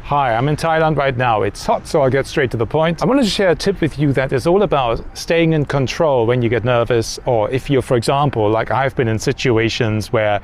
Hi, I'm in Thailand right now. It's hot, so I'll get straight to the point. I wanted to share a tip with you that is all about staying in control when you get nervous, or if you're, for example, like I've been in situations where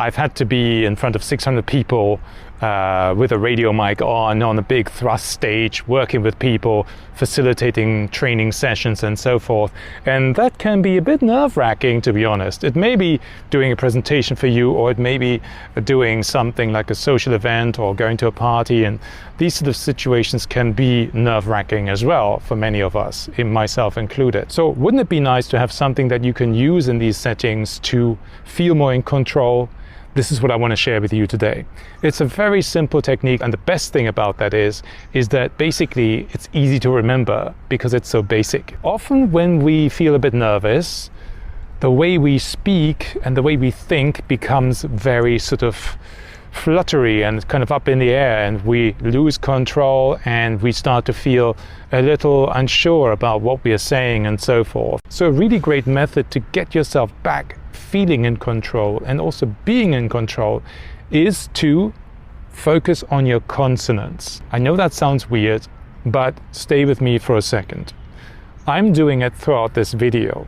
I've had to be in front of 600 people with a radio mic on a big thrust stage, working with people, facilitating training sessions and so forth. And that can be a bit nerve-wracking, to be honest. It may be doing a presentation for you, or it may be doing something like a social event or going to a party. And these sort of situations can be nerve-wracking as well for many of us, myself included. So wouldn't it be nice to have something that you can use in these settings to feel more in control? This is what I want to share with you today. It's a very simple technique, and the best thing about that is that basically it's easy to remember because it's so basic. Often when we feel a bit nervous, the way we speak and the way we think becomes very sort of fluttery and kind of up in the air, and we lose control and we start to feel a little unsure about what we are saying and so forth. So a really great method to get yourself back feeling in control and also being in control is to focus on your consonants. I know that sounds weird, but stay with me for a second. I'm doing it throughout this video.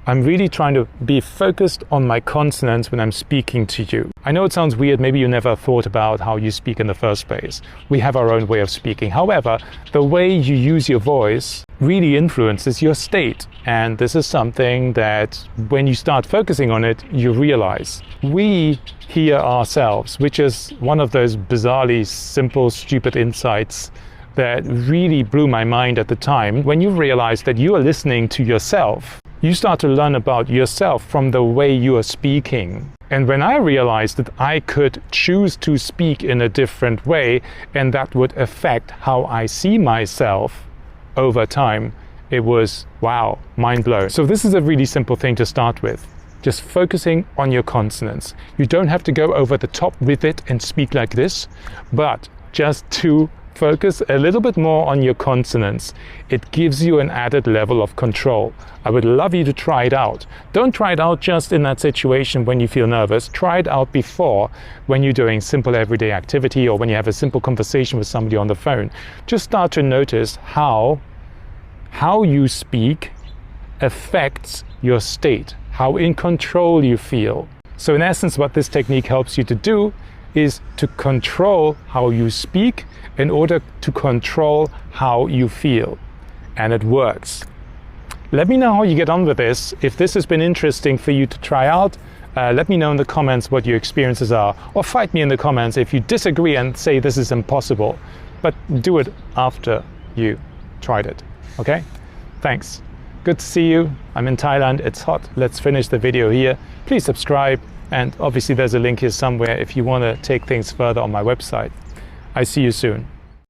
I'm really trying to be focused on my consonants when I'm speaking to you. I know it sounds weird, maybe you never thought about how you speak in the first place. We have our own way of speaking. However, the way you use your voice really influences your state. And this is something that when you start focusing on it, you realize. We hear ourselves, which is one of those bizarrely simple, stupid insights that really blew my mind at the time. When you realize that you are listening to yourself, you start to learn about yourself from the way you are speaking. And when I realized that I could choose to speak in a different way, and that would affect how I see myself over time, it was, wow, mind blown. So this is a really simple thing to start with. Just focusing on your consonants. You don't have to go over the top with it and speak like this, but just to focus a little bit more on your consonants. It gives you an added level of control. I would love you to try it out. Don't try it out just in that situation when you feel nervous. Try it out before, when you're doing simple everyday activity or when you have a simple conversation with somebody on the phone. Just start to notice how you speak affects your state, how in control you feel. So in essence, what this technique helps you to do is to control how you speak in order to control how you feel. And it works. Let me know how you get on with this. If this has been interesting for you to try out, let me know in the comments what your experiences are, or fight me in the comments if you disagree and say this is impossible. But do it after you tried it, okay? Thanks. Good to see you. I'm in Thailand, it's hot. Let's finish the video here. Please subscribe, and obviously there's a link here somewhere if you want to take things further on my website. I see you soon.